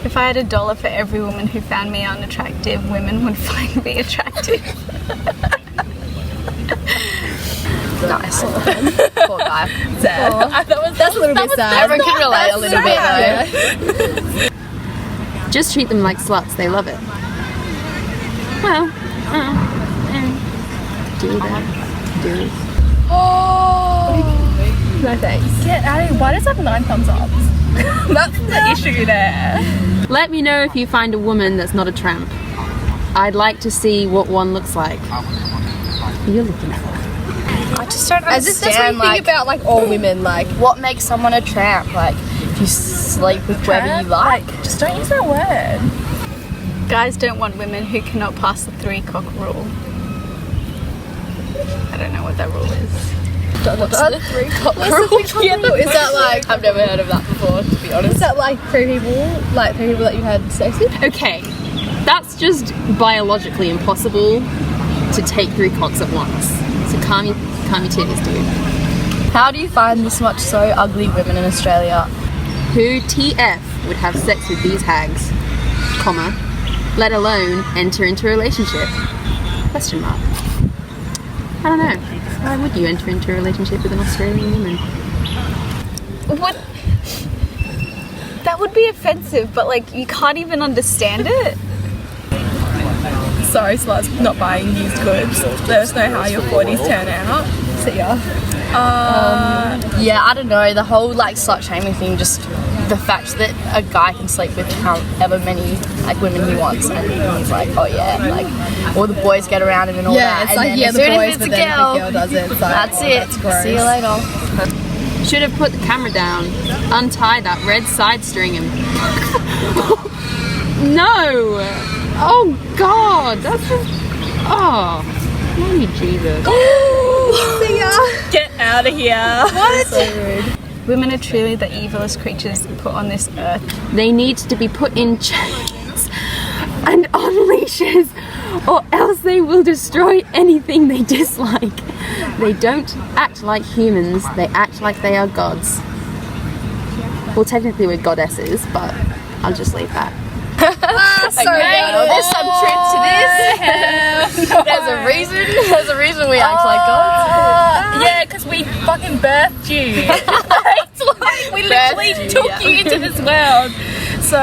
If I had $1 for every woman who found me unattractive, women would find me attractive. Nice. Poor guy. Sad. That's a little bit sad. Everyone can relate a little bit though. Just treat them like sluts. They love it. Well, do that. Do it. No thanks. Get out of here. Why does it have 9 thumbs up? That's the issue there. Let me know if you find a woman that's not a tramp. I'd like to see what one looks like. You're looking at her. I just don't As if that's what understand, you think about like all women, like what makes someone a tramp? Like, if you sleep with whoever you like. just don't use that word. Guys don't want women who cannot pass the 3-cock rule. I don't know what that rule is. What's the 3-cock rule? Is that like I've never heard of that before, to be honest. is that like three people that you had sex with? Okay, that's just biologically impossible to take 3 cocks at once. So calm your titties, dude. How do you find this much so ugly women in Australia? Who TF would have sex with these hags, comma, let alone enter into a relationship? Question mark. I don't know. Why would you enter into a relationship with an Australian woman? What? That would be offensive, but like you can't even understand it. Sorry, sluts, not buying used goods. Let us know how your 40s turn out. See ya. Yeah, I don't know, the whole like slut shaming thing, just the fact that a guy can sleep with however many like women he wants, and he's like, oh yeah, like all the boys get around him and all that. It's and like then yeah, as the soon as boys, it's but a then if girl, the girl does it, it's like, that's oh, it. That's gross. See you later. Should have put the camera down. Untie that red side string and... No! Oh God, that's just... Oh, holy Jesus. See ya. Get out of here. What? So rude. Women are truly the evilest creatures put on this earth. They need to be put in chains and on leashes, or else they will destroy anything they dislike. They don't act like humans, they act like they are gods. Well, technically we're goddesses, but I'll just leave that. There's some truth to this. There's a reason we act like gods. Yeah, because we fucking birthed you. It's like we literally took you into this world. So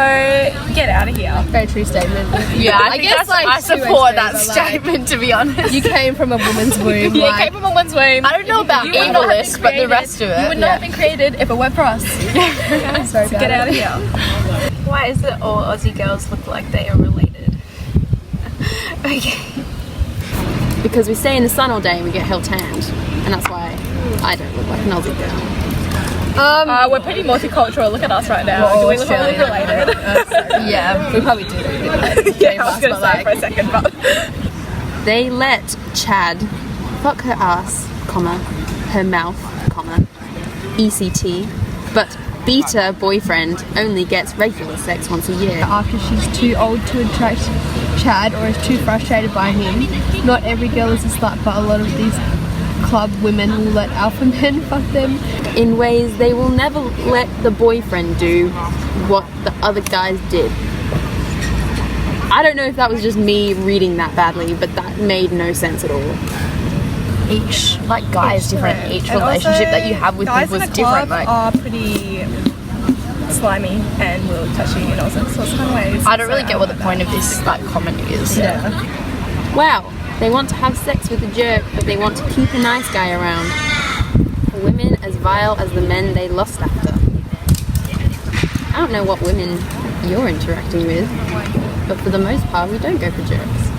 get out of here. Very true statement. Yeah, I guess like I two-way support that street, but, like, statement, to be honest. You came from a woman's womb. Yeah, like, came from a woman's womb. I don't know about you would not have evilist, been but the created- rest of it. You would not have been created if it weren't for us. So get out of here. Why is it all Aussie girls look like they are related? Okay. Because we stay in the sun all day and we get hell tanned, and that's why I don't look like an Aussie girl. We're pretty multicultural. Look at us right now. Do we look all related? Yeah, we probably do. Yeah, I was going to say for a second, but... They let Chad fuck her ass, comma, her mouth, comma, ECT, but beta boyfriend only gets regular sex once a year. After she's too old to attract Chad or is too frustrated by him. Not every girl is a slut, but a lot of these club women will let alpha men fuck them. In ways they will never let the boyfriend do what the other guys did. I don't know if that was just me reading that badly, but that made no sense at all. Each like guy is different. Each And relationship also, that you have with guys people in is the different. club Like, are pretty slimy and will touch you in all sorts of ways. I don't really get what the point of this like comment is. Yeah. Wow, they want to have sex with a jerk, but they want to keep a nice guy around. For women as vile as the men they lust after. I don't know what women you're interacting with, but for the most part, we don't go for jerks.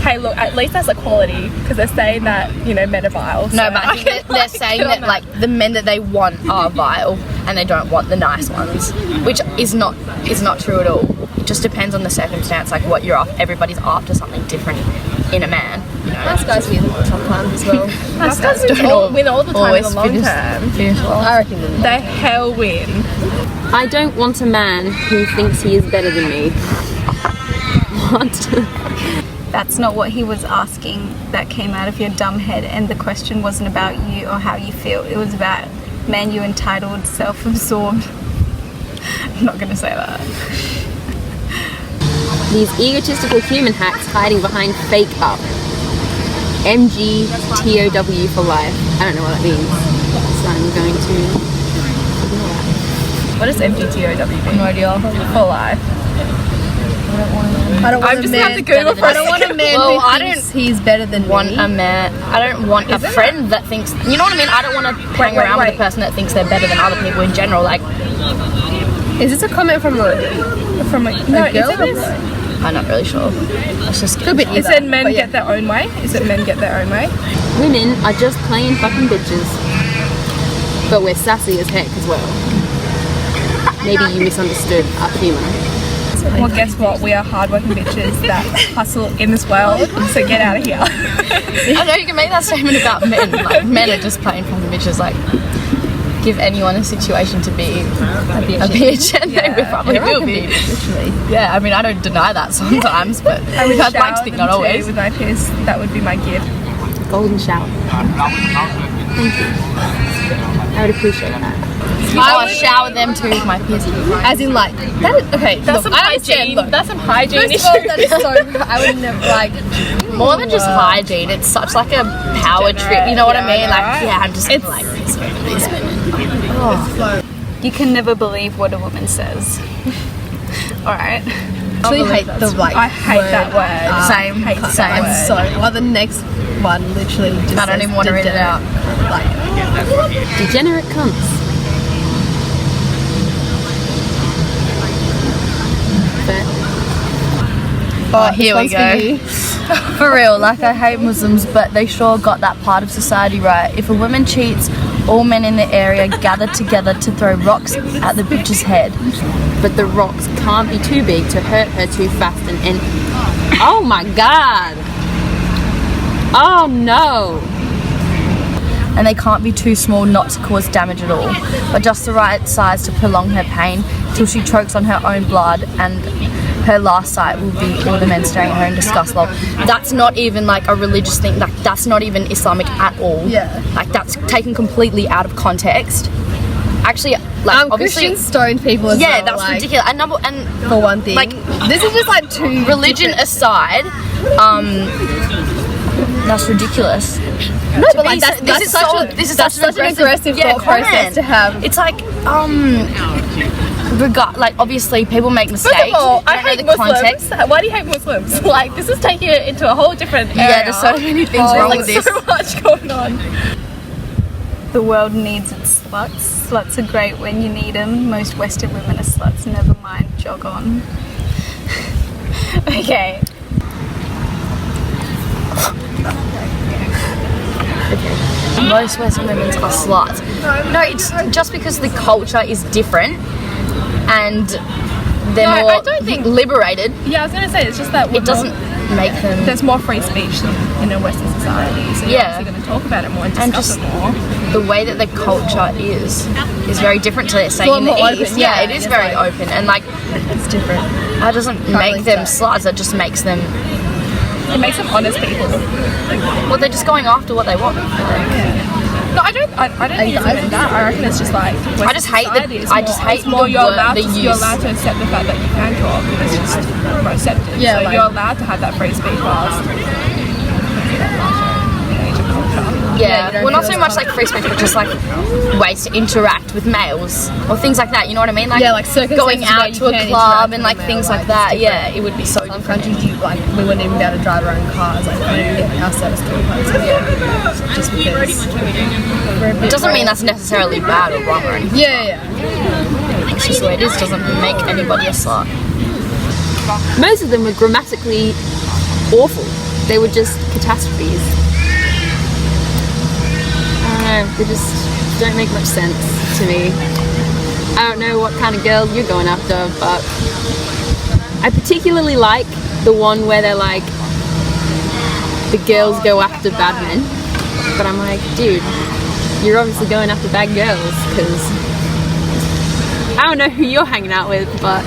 Hey, look, at least that's equality, because they're saying that, you know, men are vile. No, but I think they're saying that like the men that they want are vile and they don't want the nice ones, which is not true at all. It just depends on the circumstance, like what you're after. Everybody's after something different in a man. You know? Nice guys win sometimes as well. Nice guys don't win all the time in always the long finish- term. finish well. I reckon they hell win. I don't want a man who thinks he is better than me. What? That's not what he was asking. That came out of your dumb head, and the question wasn't about you or how you feel. It was about, man, you entitled, self-absorbed. I'm not going to say that. These egotistical human hacks hiding behind fake up. MGTOW for life. I don't know what that means. So I'm going to ignore that. What does MGTOW mean? No idea. For life. I don't want I'm a just man. gonna have to Google for I don't want a man Well, who I thinks he's better than Want me. a man? I don't want a friend that thinks. You know what I mean? I don't want to hang around with a person that thinks they're better than other people in general. Like, Is this a comment from a No, girl? isn't this? I'm not really sure. It's just Could be It either, said men but yeah. get their own way. Is it men get their own way? Women are just plain fucking bitches. But we're sassy as heck as well. Maybe you misunderstood our humour. Well, guess what? We are hardworking bitches that hustle in this world. So get out of here. I know you can make that statement about men. Like, men are just plain fucking bitches. Like, give anyone a situation to be a bitch and they probably will be. Literally. Yeah, I mean, I don't deny that sometimes, but I would I'd like to shower think them not too always. with my piss. That would be my gift. Golden shower. Thank you. I would appreciate that. I shower them too with my piss. As in, like, that is, okay, That's look, some I understand, hygiene. look. That's some hygiene First issue. of all, that is so, I would never, like, More than just hygiene, it's such like a power trip. You know what I mean? Like, right? yeah, I'm just like these women. You can never believe what a woman says. Alright. actually hate the, like, I hate that word. Same, Hate that same. word. I'm sorry. Well, the next one literally just I don't says even want to read it out. Like, Degenerate cunts. But Oh, here we one's for go. you. For real, like I hate Muslims, but they sure got that part of society right. If a woman cheats, all men in the area gather together to throw rocks at the bitch's head. but the rocks can't be too big to hurt her too fast and oh my god. Oh no. And they can't be too small not to cause damage at all, but just the right size to prolong her pain till she chokes on her own blood, and her last sight will be all the men staring at her in disgust. Lol. That's not even like a religious thing. Like, that's not even Islamic at all. Yeah. Like, that's taken completely out of context. Actually, like, obviously, Christians stoned people as yeah, well, that's like, ridiculous. And for one thing. Like, this is just like two religion different- aside, that's ridiculous. No, but like that's such an aggressive thought process to have. It's like, like, obviously people make mistakes. First of all, You I don't know hate the Muslims. context. Why do you hate Muslims? Like, this is taking it into a whole different area. Yeah, there's so many things wrong like with this. so much going on. The world needs its sluts. Sluts are great when you need them. Most Western women are sluts. Never mind, jog on. Okay. Most Western women are sluts. No, it's just because the culture is different and they're No, more I don't think- liberated. Yeah, I was gonna say it's just that It doesn't make them. There's more free speech in a Western society, so you're Yeah. obviously going to talk about it more and And discuss just it more. the way that the culture is very different to, say, Well, in the more East. open, Yeah, yeah, it is it's very like- open, and like It's different. that doesn't make them sluts. That just makes them. It makes them honest people. Well, they're just going after what they want. No, I don't think it's even that. I reckon it's just like Western I just hate the- society is I just more- hate it's more the you're word- allowed the to, you're use. allowed to accept the fact that you can talk. It's just more accepted. Yeah, so like- you're allowed to have that free speech whilst in age of culture. Yeah, you don't well, not feel so as much like free speech, but just like ways to interact with males or things like that. You know what I mean? Like, Yeah, like circumstances going where out you to a can club interact and with like a male, things like, like that. it's Yeah, it would be so Some different. countries, we wouldn't even be able to drive our own cars. Like, we wouldn't even get our service to just because. It doesn't mean that's necessarily bad or wrong or anything. Yeah. It's just the way it is. Doesn't make anybody a slut. most of them were grammatically awful. They were just catastrophes. I don't know, they just don't make much sense to me. I don't know what kind of girls you're going after, but I particularly like the one where they're like, the girls go after bad men. But I'm like, dude, you're obviously going after bad girls, because I don't know who you're hanging out with, but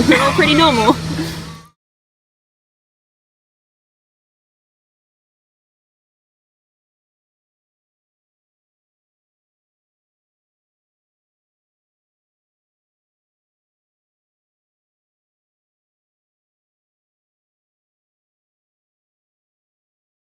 they're all pretty normal.